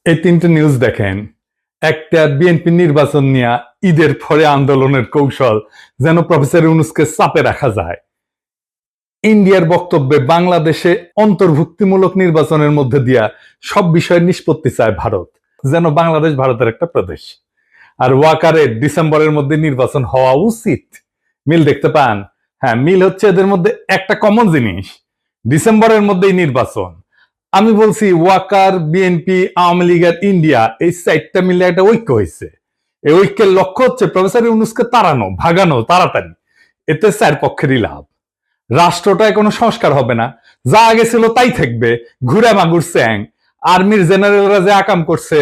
এই তিনটে নিউজ দেখেন। একটা, বিএনপি নির্বাচন নিয়ে ঈদের পরে আন্দোলনের কৌশল যেন প্রফেসর ইউনূসকে চাপে রাখা যায়। ইন্ডিয়ার বক্তব্যে বাংলাদেশে অন্তর্ভুক্তিমূলক নির্বাচনের মধ্যে দিয়া সব বিষয়ের নিষ্পত্তি চায় ভারত, যেন বাংলাদেশ ভারতের একটা প্রদেশ। আর ওয়াকারের ডিসেম্বরের মধ্যে নির্বাচন হওয়া উচিত। মিল দেখতে পান? হ্যাঁ, মিল হচ্ছে এদের মধ্যে একটা কমন জিনিস, ডিসেম্বরের মধ্যেই নির্বাচন। আমি বলছি ওয়াকার, বিএনপি, আওয়ামী লীগ আর ইন্ডিয়া, এই চারটা মিলে একটা ঐক্য হয়েছে। এই ঐক্যের লক্ষ্য হচ্ছে প্রফেসর ইউনূসকে তাড়ানো, ভাগানো তাড়াতাড়ি। এতে চার পক্ষেরই লাভ। রাষ্ট্রটায় কোনো সংস্কার হবে না, যা আগে ছিল তাই থাকবে, ঘুরে মাগুর স্যাং। আর্মির জেনারেলরা যে আকাম করছে,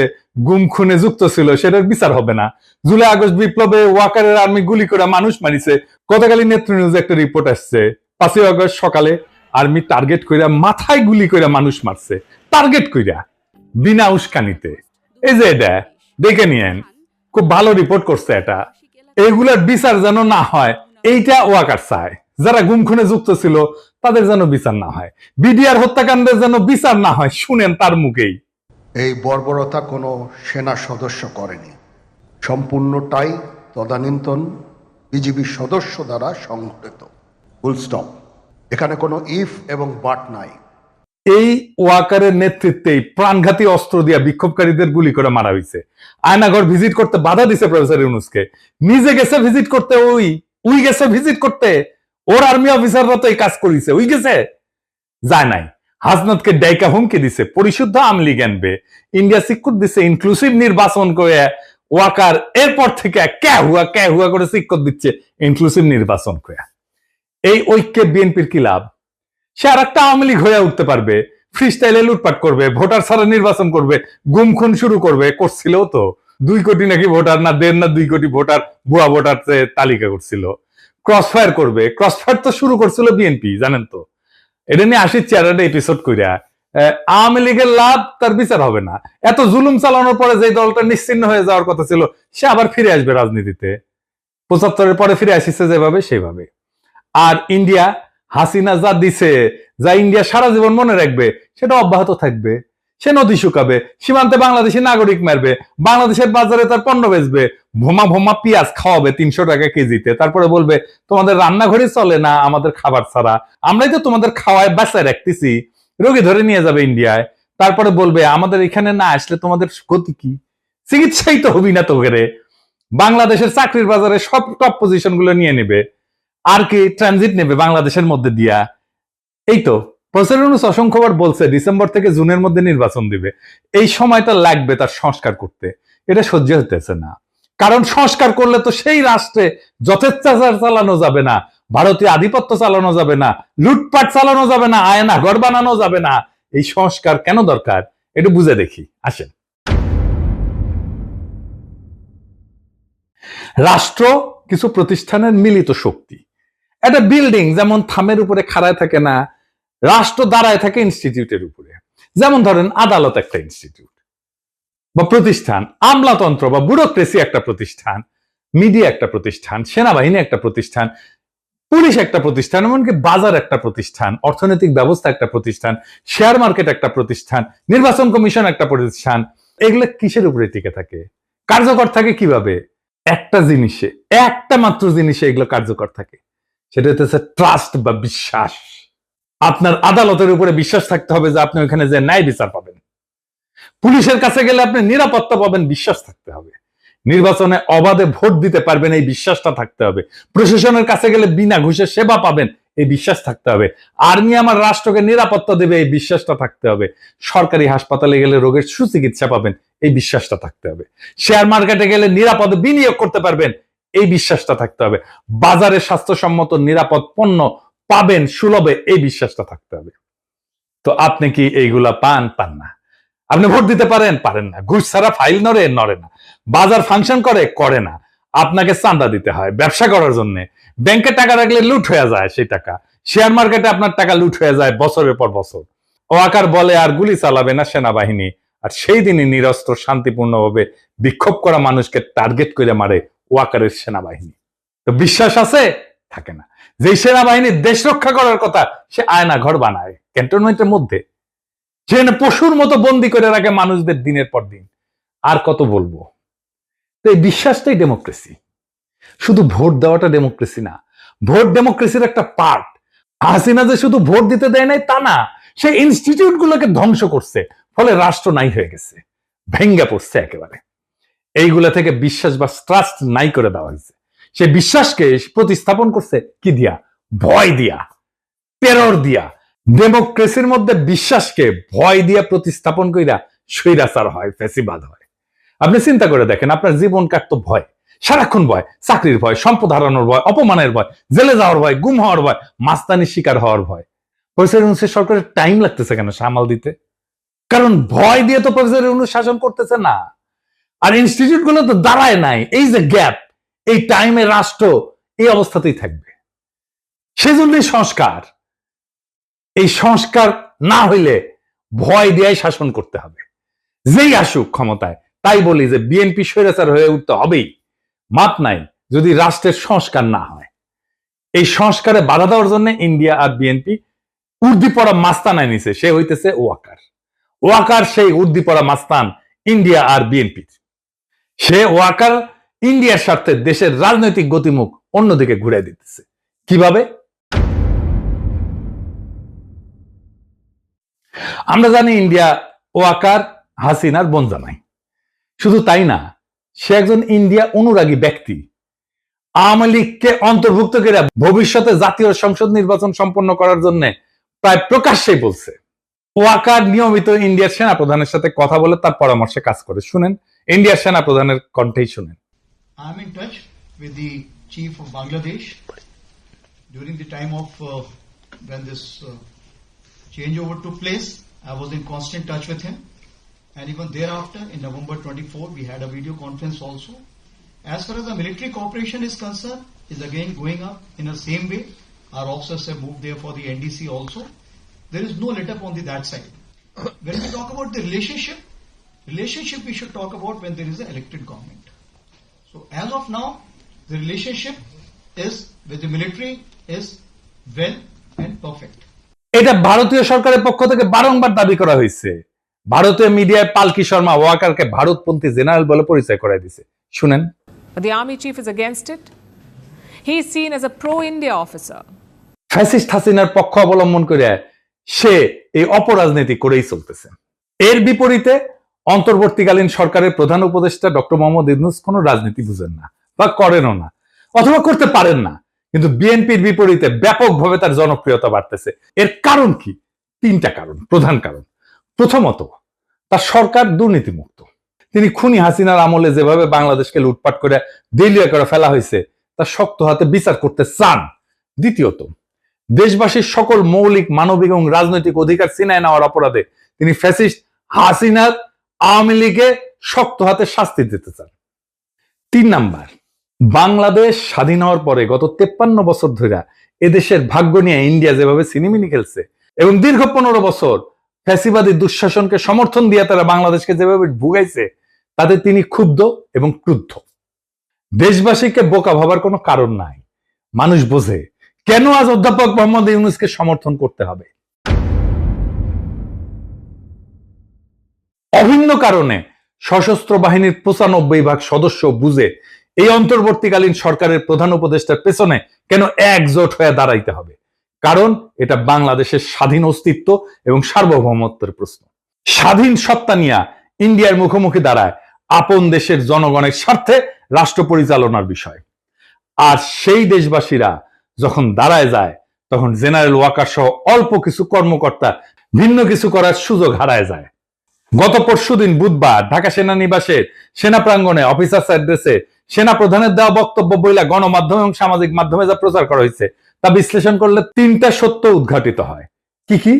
গুম খুনে যুক্ত ছিল, সেটার বিচার হবে না। জুলাই আগস্ট বিপ্লবে ওয়াকারের আর্মি গুলি করে মানুষ মারিছে। গতকালই নেত্র নিউজে একটা রিপোর্ট আসছে, 5ই আগস্ট সকালে আর্মি টার্গেট কইরা মাথায় গুলি কইরা মানুষ মারছে, টার্গেট কইরা, বিনা উস্কানিতে। এই যে এটা দেখে নিয়েন, খুব ভালো রিপোর্ট করছে এটা। এগুলার বিচার যেন না হয়, এইটা ওয়াকার চায়। যারা গুম খুনে যুক্ত ছিল তাদের যেন বিচার না হয়, বিডিআর হত্যাকাণ্ডের যেন বিচার না হয়। শুনেন তার মুখেই। এই বর্বরতা কোনো সেনা সদস্য করেনি, সম্পূর্ণটাই তদানীন্তন বিজিবি সদস্য দ্বারা সংঘটিত। Full stop. এখানে কোনো ইফ এবং বাট নাই। এই ওয়াকারের নেতৃত্বেই প্রাণঘাতী অস্ত্র দিয়া বিক্ষোভকারীদের গুলি করে মারা হয়েছে। আয়নাঘর ভিজিট করতে বাধা দিছে প্রফেসর ইউনূসকে। নিজে গেছে ভিজিট করতে, উই গেছে ভিজিট করতে। ওর আর্মি অফিসাররা তো এই কাজ করেছে, উই গেছে, যায় নাই। হাসনাতকে ডাইকা হুমকি দিছে পরিশুদ্ধ আওয়ামী লীগ আনবে, ইন্ডিয়া সিকুট দিছে ইনক্লুসিভ নির্বাচন করে। ওয়াকার এরপর থেকে কে হুয়া করে সিকুট দিচ্ছে ইনক্লুসিভ নির্বাচন করে। এই ঐক্যে বিএনপির কি লাভ? সে আর একটা আওয়ামী লীগ হয়ে উঠতে পারবে, ফ্রি স্টাইলে লুটপাট করবে, ভোটার ছাড়া নির্বাচন করবে, গুম খুন শুরু করবে। করছিল তো 2 কোটি নাকি ভোটার, না 1.5 না 2 কোটি ভোটার, ভুয়া ভোটার তালিকা করছিল। ক্রসফায়ার করবে, ক্রসফায়ার তো শুরু করছিল বিএনপি, জানেন তো। এটা নিয়ে আসি চেয়ারটা এপিসোড কইরা। আওয়ামী লীগের লাভ, তার বিচার হবে না। এত জুলুম চালানোর পরে যে দলটা নিশ্চিন্ন হয়ে যাওয়ার কথা ছিল, সে আবার ফিরে আসবে রাজনীতিতে। 75-এর পরে ফিরে আসিছে যেভাবে সেভাবে। আর ইন্ডিয়া, হাসিনা যা দিছে, যা ইন্ডিয়া সারা জীবন মনে রাখবে, সেটা অব্যাহত থাকবে। সে নদী শুকাবে, সীমান্তে বাংলাদেশি নাগরিক মারবে, বাংলাদেশের বাজারে তার পণ্য বেচবে, ভোমা ভোমা পেঁয়াজ খাওয়াবে 300 টাকা কেজিতে। তারপরে বলবে তোমাদের রান্নাঘরে চলে না আমাদের খাবার ছাড়া, আমরাই তো তোমাদের খাওয়ায় বাঁচায় রাখতেছি। রোগী ধরে নিয়ে যাবে ইন্ডিয়ায়। তারপরে বলবে আমাদের এখানে না আসলে তোমাদের গতি কি? চিকিৎসাই তো হবি না তোকে। বাংলাদেশের চাকরির বাজারে সব টপ পজিশন গুলো নিয়ে নেবে। আর কি ট্রানজিট নেবে বাংলাদেশের মধ্যে দিয়া। এই তো প্রফেসর ইউনূস অসংখ্যবার বলছে ডিসেম্বর থেকে জুনের মধ্যে নির্বাচন দিবে। এই সময়টা লাগবে তার সংস্কার করতে। এটা সহ্য হতেছে না। কারণ সংস্কার করলে তো সেই রাষ্ট্রে যথেচ্ছাচার চালানো যাবে না, ভারতীয় আধিপত্য চালানো যাবে না, লুটপাট চালানো যাবে না, আয়না ঘর বানানো যাবে না। এই সংস্কার কেন দরকার একটু বুঝে দেখি, আসেন। রাষ্ট্র কিছু প্রতিষ্ঠানের মিলিত শক্তি। একটা বিল্ডিং যেমন থামের উপরে খাড়ায় থাকে না, রাষ্ট্র দাঁড়ায় থাকে ইনস্টিটিউটের উপরে। যেমন ধরেন আদালত একটা ইনস্টিটিউট বা প্রতিষ্ঠান, আমলাতন্ত্র বা ব্যুরোক্রেসি একটা প্রতিষ্ঠান, মিডিয়া একটা প্রতিষ্ঠান, সেনাবাহিনী একটা প্রতিষ্ঠান, পুলিশ একটা প্রতিষ্ঠান, এমনকি বাজার একটা প্রতিষ্ঠান, অর্থনৈতিক ব্যবস্থা একটা প্রতিষ্ঠান, শেয়ার মার্কেট একটা প্রতিষ্ঠান, নির্বাচন কমিশন একটা প্রতিষ্ঠান। এগুলো কিসের উপরে টিকে থাকে, কার্যকর থাকে কিভাবে? একটা জিনিসে, একটা মাত্র জিনিসে এগুলো কার্যকর থাকে, সেটা হচ্ছে ট্রাস্ট বা বিশ্বাস। আপনার আদালতের উপরে বিশ্বাস থাকতে হবে যে আপনি ওখানে যে ন্যায় বিচার পাবেন। পুলিশের কাছে গেলে আপনি নিরাপত্তা পাবেন, বিশ্বাস থাকতে হবে। নির্বাচনে অবাধে ভোট দিতে পারবেন, এই বিশ্বাসটা থাকতে হবে। প্রশাসনের কাছে গেলে বিনা ঘুষে সেবা পাবেন, এই বিশ্বাস থাকতে হবে। আর্মি আমার রাষ্ট্রকে নিরাপত্তা দেবে, এই বিশ্বাসটা থাকতে হবে। সরকারি হাসপাতালে গেলে রোগের সুচিকিৎসা পাবেন, এই বিশ্বাসটা থাকতে হবে। শেয়ার মার্কেটে গেলে নিরাপদে বিনিয়োগ করতে পারবেন, এই বিশ্বাসটা থাকতে হবে। বাজারে স্বাস্থ্যসম্মত নিরাপদ পণ্য পাবেন সুলভে, এই বিশ্বাসটা থাকতে হবে। তো আপনি কি এইগুলা পান? পান না। আপনি ভোট দিতে পারেন না। ঘুষ ছাড়া ফাইল নড়ে না। বাজার ফাংশন করে না। আপনাকে চাঁদা দিতে হয় ব্যবসা করার জন্য। ব্যাংকে টাকা রাখলে লুট হয়ে যায় সেই টাকা। শেয়ার মার্কেটে আপনার টাকা লুট হয়ে যায় বছরের পর বছর। ওয়াকার বলে আর গুলি চালাবে না সেনাবাহিনী, আর সেই দিনই নিরস্ত্র শান্তিপূর্ণভাবে বিক্ষোভ করা মানুষকে টার্গেট করে মারে ওয়াকারের সেনাবাহিনী। তো বিশ্বাস আছে? থাকে না। যে সেনাবাহিনী দেশ রক্ষা করার কথা, সে আয়না ঘর বানায় ক্যান্টনমেন্টের মধ্যে। যেখানে পশুর মতো বন্দি করে রাখে মানুষদের দিনের পর দিন। আর কত বলবো? তো এই বিশ্বাসটাই ডেমোক্রেসি। শুধু ভোট দেওয়াটা ডেমোক্রেসি না, ভোট ডেমোক্রেসির একটা পার্ট। হাসিনা যে শুধু ভোট দিতে দেয় নাই তা না, সে ইনস্টিটিউট গুলোকে ধ্বংস করছে, ফলে রাষ্ট্র নাই হয়ে গেছে, ভেঙ্গে পড়ছে একেবারে। এইগুলা থেকে বিশ্বাস বা ট্রাস্ট নাই করে দেওয়া হয়েছে। সে বিশ্বাসকে প্রতিস্থাপন করছে কি দিয়া? ভয় দিয়া, টেরর দিয়া। ডেমোক্রেসির মধ্যে বিশ্বাসকে ভয় দিয়া প্রতিস্থাপন কইরা স্বৈরাচার হয়, ফ্যাসিবাদ হয়। আপনি চিন্তা করে দেখেন, আপনার জীবন কাটতো ভয়, সারাক্ষণ ভয়, চাকরির ভয়, সম্পদ হারানোর ভয়, অপমানের ভয়, জেলে যাওয়ার ভয়, গুম হওয়ার ভয়, মাস্তানির শিকার হওয়ার ভয়। প্রফেসর ইউনূসের সরকারের টাইম লাগতেছে কেন সামাল দিতে? কারণ ভয় দিয়ে তো প্রফেসর ইউনূস শাসন করতেছে না, আর ইনস্টিটিউট গুলো তো দাঁড়ায় নাই। এই যে গ্যাপ, এই টাইমে রাষ্ট্র এই অবস্থাতেই থাকবে। সেজন্যই সংস্কার। এই সংস্কার না হইলে ভয় দিয়েই শাসন করতে হবে, যেই আসুক ক্ষমতায়। তাই বলি যে বিএনপি স্বৈরাচার হয়ে উঠতে হবেই, মাপ নাই যদি রাষ্ট্রের সংস্কার না হয়। এই সংস্কারে বাধা দেওয়ার জন্য ইন্ডিয়া আর বিএনপি উর্দি পড়া মাস্তান আনিছে, সে হইতেছে ওয়াকার। ওয়াকার সেই উর্দি পড়া মাস্তান ইন্ডিয়া আর বিএনপির। সে ওয়াকার ইন্ডিয়ার স্বার্থে দেশের রাজনৈতিক গতিমুখ অন্যদিকে ঘুরে দিতেছে। কিভাবে? আমরা জানি ইন্ডিয়া ওয়াকার হাসিনার বনজামাই। শুধু তাই না, সে একজন ইন্ডিয়া অনুরাগী ব্যক্তি। আওয়ামী লীগকে অন্তর্ভুক্ত করে ভবিষ্যতে জাতীয় সংসদ নির্বাচন সম্পন্ন করার জন্য প্রায় প্রকাশ্যেই বলছে। ওয়াকার নিয়মিত ইন্ডিয়ার সেনা প্রধানের সাথে কথা বলে তার পরামর্শে কাজ করে। শুনেন ইন্ডিয়ার সেনা প্রধানের কণ্ঠেই শুনেন। I am in touch with the chief of Bangladesh during the time of when this changeover took place. I was in constant touch with him, and even thereafter, in November 24, we had a video conference also. As far as the military cooperation is concerned, is again going up in the same way. Our officers have moved there for the NDC also. There is no let up on that side. When we talk about the relationship we should talk about when there is an elected government. So as of now, the relationship is with the military is well and perfect. এটা ভারতীয় সরকারের পক্ষ থেকে বারংবার দাবি করা হয়েছে। ভারতীয় মিডিয়ায় পালকি শর্মা ওয়াকারকে ভারতপন্থী জেনারেল বলে পরিচয় করাই দিছে। শুনেন। But the army chief is against it. He is seen as a pro-India officer. Fascist হাসিনার পক্ষ অবলম্বন করে সে এই অপরাজনীতি করেই চলতেছে। এর বিপরীতে অন্তর্বর্তীকালীন সরকারের প্রধান উপদেষ্টা ডক্টর মোহাম্মদ ইউনূস কোনো রাজনীতি বুঝেন না বা করেনও না, অথবা করতে পারেন না। কিন্তু বিএনপির বিপরীতে ব্যাপকভাবে তার জনপ্রিয়তা বাড়তেছে। এর কারণ কি? তিনটা কারণ, প্রধান কারণ। প্রথমত, তার সরকার দুর্নীতিমুক্ত। তিনি খুনি হাসিনার আমলে যেভাবে বাংলাদেশকে লুটপাট করে দেউলিয়া করে ফেলা হয়েছে তা শক্ত হাতে বিচার করতে চান। দ্বিতীয়ত, দেশবাসীর সকল মৌলিক মানবিক এবং রাজনৈতিক অধিকার ছিনায় নেওয়ার অপরাধে তিনি ফ্যাসিস্ট হাসিনার আওয়ামী লীগে শক্ত হাতে শাস্তি দিতে চান। 3 নাম্বার, বাংলাদেশ স্বাধীন হওয়ার পরে গত 53 বছর ধরে এদেশের ভাগ্য নিয়ে ইন্ডিয়া যেভাবে সিনেমিনি খেলছে এবং দীর্ঘ 15 বছর ফ্যাসিবাদী দুঃশাসনকে সমর্থন দিয়ে তারা বাংলাদেশকে যেভাবে ভুগাইছে, তাতে তিনি ক্ষুব্ধ এবং ক্রুদ্ধ। দেশবাসীকে বোকা ভাবার কোনো কারণ নাই। মানুষ বোঝে কেন আজ অধ্যাপক মোহাম্মদ ইউনূসকে সমর্থন করতে হবে। অভিন্ন কারণে সশস্ত্র বাহিনীর 95% সদস্য বুঝে এই অন্তর্বর্তীকালীন সরকারের প্রধান উপদেষ্টার পেছনে কেন একজোট হয়ে দাঁড়াইতে হবে। কারণ এটা বাংলাদেশের স্বাধীন অস্তিত্ব এবং সার্বভৌমত্বের প্রশ্ন। স্বাধীন সত্তা নিয়ে ইন্ডিয়ার মুখোমুখি দাঁড়ায় আপন দেশের জনগণের স্বার্থে রাষ্ট্র পরিচালনার বিষয়। আর সেই দেশবাসীরা যখন দাঁড়ায় যায়, তখন জেনারেল ওয়াকার সহ অল্প কিছু কর্মকর্তা ভিন্ন কিছু করার সুযোগ হারায় যায়। গত পরশুদিন বুধবার ঢাকা সেনানিবাসের সেনা প্রাঙ্গণে অফিসার্স অ্যাড্রেসে সেনা প্রধানের দেওয়া বক্তব্য বইলা গণমাধ্যম এবং সামাজিক মাধ্যমে যা প্রচার করা হয়েছে তা বিশ্লেষণ করলে 3টা সত্য উদ্ঘাটিত হয়। কি কি?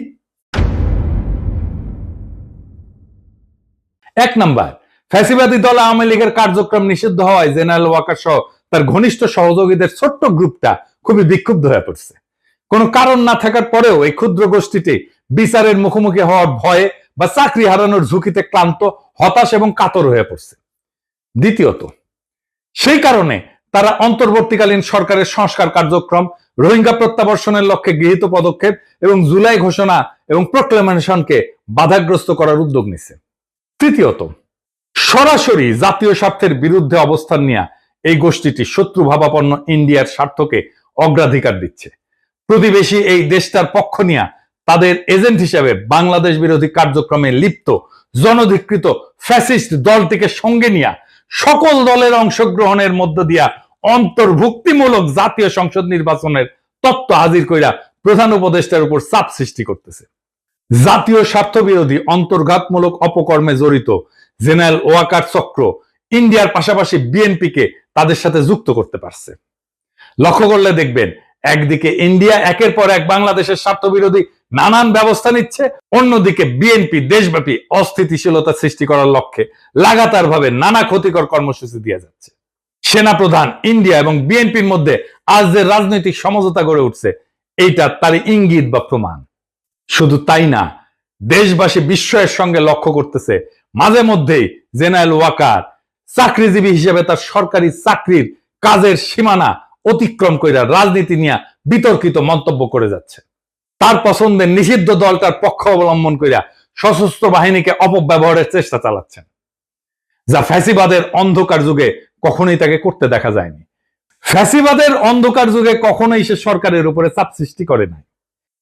1 নাম্বার, ফ্যাসিবাদী দল আওয়ামী লীগের কার্যক্রম নিষিদ্ধ হওয়ায় জেনারেল ওয়াকার সহ তার ঘনিষ্ঠ সহযোগীদের ছোট্ট গ্রুপটা খুবই বিক্ষুব্ধ হয়ে পড়ছে। কোনো কারণ না থাকার পরেও এই ক্ষুদ্র গোষ্ঠীটি বিচারের মুখোমুখি হওয়ার ভয়ে বা চাকরি হারানোর ঝুঁকিতে ক্লান্ত, হতাশ এবং কাতর হয়ে পড়ছে। দ্বিতীয়ত, সেই কারণে তারা অন্তর্বর্তীকালীন সরকারের সংস্কার কার্যক্রম, রোহিঙ্গা প্রত্যাবর্ষণের লক্ষ্যে গৃহীত পদক্ষেপ এবং জুলাই ঘোষণা এবং প্রোক্লেমেশনকে বাধাগ্রস্ত করার উদ্যোগ নিচ্ছে। তৃতীয়ত, সরাসরি জাতীয় স্বার্থের বিরুদ্ধে অবস্থান নিয়ে এই গোষ্ঠীটি শত্রুভাবাপন্ন ইন্ডিয়ার স্বার্থকে অগ্রাধিকার দিচ্ছে। প্রতিবেশী এই দেশটার পক্ষ নিয়ে তাদের এজেন্ট হিসেবে বাংলাদেশ বিরোধী কার্যক্রমে লিপ্ত জনধিকৃত ফ্যাসিস্ট দলটিকে সঙ্গে নিয়ে সকল দলের অংশগ্রহণের মধ্য দিয়া অন্তর্ভুক্তিমূলক জাতীয় সংসদ নির্বাচনের তত্ত্ব হাজির কইরা প্রধান উপদেষ্টার উপর চাপ সৃষ্টি করতেছে। জাতীয় স্বার্থ বিরোধী অন্তর্ঘাতমূলক অপকর্মে জড়িত জেনারেল ওয়াকার চক্র ইন্ডিয়ার পাশাপাশি বিএনপিকে তাদের সাথে যুক্ত করতে পারছে। লক্ষ্য করলে দেখবেন, একদিকে ইন্ডিয়া একের পর এক বাংলাদেশের স্বার্থ বিরোধী নানান ব্যবস্থা নিচ্ছে, অন্যদিকে বিএনপি দেশব্যাপী অস্থিতিশীলতা সৃষ্টি করার লক্ষ্যে লাগাতার ভাবে নানা ক্ষতিকর কর্মসূচি দিয়ে যাচ্ছে। সেনাপ্রধান, ইন্ডিয়া এবং বিএনপির মধ্যে আজ যে রাজনৈতিক সমঝোতা গড়ে উঠছে, এইটা তার ইঙ্গিত বা প্রমাণ। শুধু তাই না, দেশবাসী বিস্ময়ের সঙ্গে লক্ষ্য করতেছে মাঝে মধ্যেই জেনারেল ওয়াকার চাকরিজীবী হিসেবে তার সরকারি চাকরির কাজের সীমানা অতিক্রম করে রাজনীতি নিয়ে বিতর্কিত মন্তব্য করে যাচ্ছে। তার পছন্দের নিষিদ্ধ দলটার পক্ষ অবলম্বন করে সশস্ত্র বাহিনীকে অপব্যবহারের চেষ্টা চালাচ্ছেন, যা ফ্যাসিবাদের অন্ধকার যুগে কখনোই তাকে করতে দেখা যায়নি। ফ্যাসিবাদের অন্ধকার যুগে কখনোই সে সরকারের উপরে চাপ সৃষ্টি করে নাই।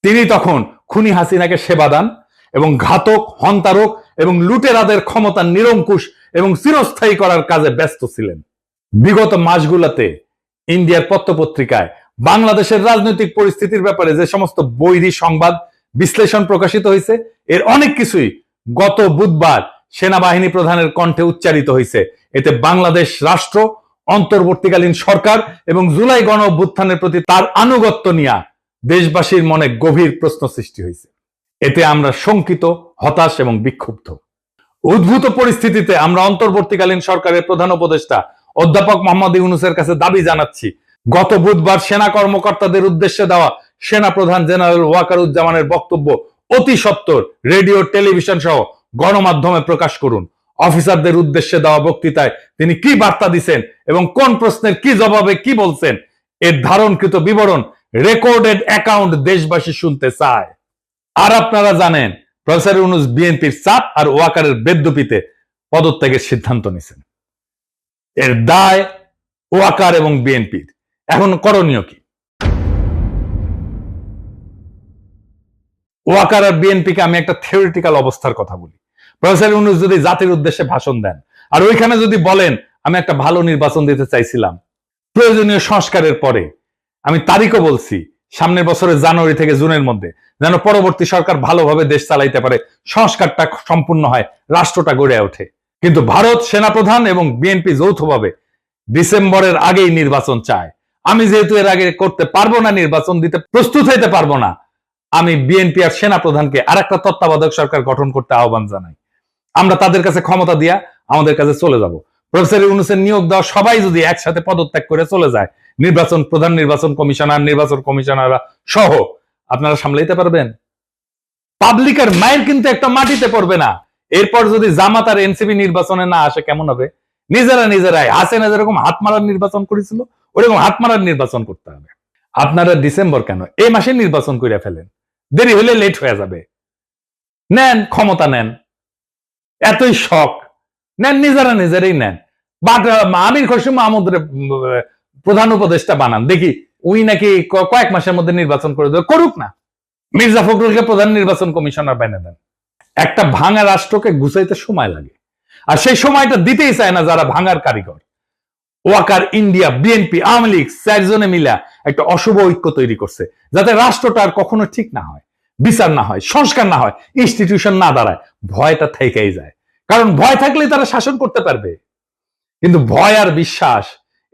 তিনি তখন খুনি হাসিনাকে সেবা দান এবং ঘাতক, হন্তারক এবং লুটেরাদের ক্ষমতা নিরঙ্কুশ এবং চিরস্থায়ী করার কাজে ব্যস্ত ছিলেন। বিগত মাসগুলোতে ইন্ডিয়ার পত্রপত্রিকায় বাংলাদেশের রাজনৈতিক পরিস্থিতির ব্যাপারে যে সমস্ত বৈরী সংবাদ বিশ্লেষণ প্রকাশিত হয়েছে, এর অনেক কিছুই গত বুধবার সেনাবাহিনী প্রধানের কণ্ঠে উচ্চারিত হয়েছে। এতে বাংলাদেশ রাষ্ট্র, অন্তর্বর্তীকালীন সরকার এবং জুলাই গণ অভ্যুত্থানের প্রতি তার আনুগত্য নিয়ে দেশবাসীর মনে গভীর প্রশ্ন সৃষ্টি হয়েছে। এতে আমরা শঙ্কিত, হতাশ এবং বিক্ষুব্ধ। উদ্ভূত পরিস্থিতিতে আমরা অন্তর্বর্তীকালীন সরকারের প্রধান উপদেষ্টা অধ্যাপক মোহাম্মদ ইউনূসের কাছে দাবি জানাচ্ছি, গত বুধবার সেনা কর্মকর্তাদের উদ্দেশ্যে দেওয়া সেনা প্রধান জেনারেল ওয়াকারুজ্জামানের বক্তব্য অতি সত্বর রেডিও, টেলিভিশন সহ গণমাধ্যমে প্রকাশ করুন। অফিসারদের উদ্দেশ্যে দেওয়া বক্তৃতায় তিনি কি বার্তা দিচ্ছেন এবং কোন প্রশ্নের কি জবাবে কি বলছেন, এর ধারণকৃত বিবরণ, রেকর্ডেড অ্যাকাউন্ট দেশবাসী শুনতে চায়। আর আপনারা জানেন, প্রফেসর ইউনূস বিএনপির চাপ আর ওয়াকারের বেদ্যুপিতে পদত্যাগের সিদ্ধান্ত নিয়েছেন। এর দায় ওয়াকার এবং বিএনপির। এখন করণীয় কি? ওয়াকার আর বিএনপিকে আমি একটা থিওরিটিক্যাল অবস্থার কথা বলি। প্রফেসর ইউনূস যদি জাতির উদ্দেশ্যে ভাষণ দেন আর ওইখানে যদি বলেন আমি একটা ভালো নির্বাচন দিতে চাইছিলাম প্রয়োজনীয় সংস্কারের পরে, আমি তারিখও বলছি, সামনের বছরের জানুয়ারি থেকে জুনের মধ্যে, যেন পরবর্তী সরকার ভালোভাবে দেশ চালাইতে পারে, সংস্কারটা সম্পূর্ণ হয়, রাষ্ট্রটা গড়ে ওঠে। কিন্তু ভারত, সেনাপ্রধান এবং বিএনপি যৌথভাবে ডিসেম্বরের আগেই নির্বাচন চায়। আমি যেহেতু এর আগে করতে পারবো না, নির্বাচন দিতে প্রস্তুত হইতে পারবো না, আমি বিএনপি আর সেনাপ্রধানকে আরেকটা তত্ত্বাবধায়ক সরকার গঠন করতে আহ্বান জানাই। আমরা তাদের কাছে ক্ষমতা দিয়া আমাদের কাছে চলে যাব। প্রফেসর ইউনূসের নিয়োগ দেওয়া সবাই যদি একসাথে পদত্যাগ করে চলে যায়, নির্বাচন প্রধান, নির্বাচন কমিশনার, নির্বাচন কমিশনাররা সহ, আপনারা সামলাইতে পারবেন? পাবলিকের মায়ের কিন্তু একটা মাটিতে পড়বে না। এরপর যদি জামাত আর এনসিপি নির্বাচনে না আসে কেমন হবে? নিজেরাই হাসিনা যেরকম হাত মারার নির্বাচন করেছিল, ওরকম হাত মারার নির্বাচন করতে হবে। আপনারা ডিসেম্বর কেন, এই মাসে নির্বাচন করে ফেলেন, দেরি হলে লেট হয়ে যাবে। নেন, ক্ষমতা নেন, এতই শখ নেন, নিজেরাই নেন। বাট আমির খসরু মাহমুদের প্রধান উপদেষ্টা বানান, দেখি উই নাকি কয়েক মাসের মধ্যে নির্বাচন করে দেবে, করুক না। মির্জা ফখরুলকে প্রধান নির্বাচন কমিশনার বানিয়ে দেন। একটা ভাঙা রাষ্ট্রকে গুছাইতে সময় লাগে, আর সেই সময়টা দিতেই চায় না যারা ভাঙার কারিগর। ওয়াকার, ইন্ডিয়া, বিএনপি, আওয়ামী লীগ চারজনে মিলা একটা অশুভ ঐক্য তৈরি করছে, যাতে রাষ্ট্রটা আর কখনো ঠিক না হয়, বিচার না হয়, সংস্কার না হয়, ইনস্টিটিউশন না দাঁড়ায়। ভয়টা থেকেই যায়, কারণ ভয় থাকলেই তারা শাসন করতে পারবে। কিন্তু ভয় আর বিশ্বাস,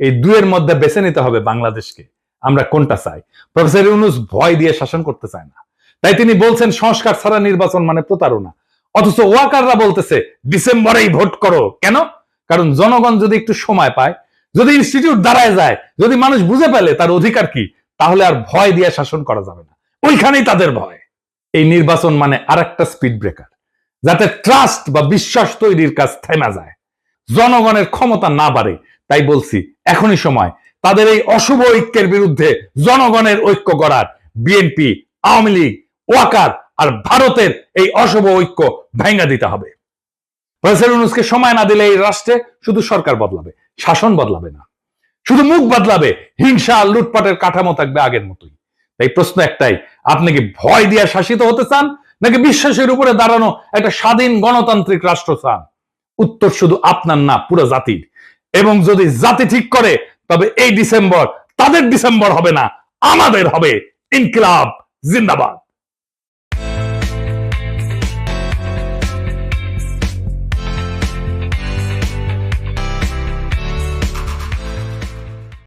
এই দুয়ের মধ্যে বেছে নিতে হবে বাংলাদেশকে, আমরা কোনটা চাই। প্রফেসর ইউনূস ভয় দিয়ে শাসন করতে চায় না, তাই তিনি বলছেন সংস্কার ছাড়া নির্বাচন মানে প্রতারণা। অথচ ওয়াকাররা বলতেছে ডিসেম্বরেই ভোট করো। কেন? কারণ জনগণ যদি একটু সময় পায়, যদি ইনস্টিটিউট দাঁড়ায় যায়, যদি মানুষ বুঝে পেলে তার অধিকার কি, তাহলে আর ভয় দিয়ে শাসন করা যাবে না। ওইখানেই তাদের ভয়। এই নির্বাচন মানে আরেকটা স্পিড ব্রেকার, যাতে ট্রাস্ট বা বিশ্বাস তৈরির কাজ থেমে যায়, জনগণের ক্ষমতা না বাড়ে। তাই বলছি, এখনই সময় তাদের এই অশুভ ঐক্যের বিরুদ্ধে জনগণের ঐক্য গড়ার। বিএনপি, আওয়ামী লীগ, ওয়াকার আর ভারতের এই অশুভ ঐক্য ভেঙে দিতে হবে। প্রফেসর ইউনূসকে সময় না দিলে এই রাষ্ট্রে শুধু সরকার বদলাবে, শাসন বদলাবে না, শুধু মুখ বদলাবে, হিংসা আর লুটপাটের কাঠামো থাকবে আগের মতোই। তাই প্রশ্ন একটাই, আপনি কি ভয় দিয়ে শাসিত হতে চান নাকি বিশ্বাসের উপরে দাঁড়ানো একটা স্বাধীন গণতান্ত্রিক রাষ্ট্র চান? উত্তর শুধু আপনার না, পুরো জাতির। এবং যদি জাতি ঠিক করে, তবে এই ডিসেম্বর তাদের ডিসেম্বর হবে না, আমাদের হবে। ইনকিলাব জিন্দাবাদ।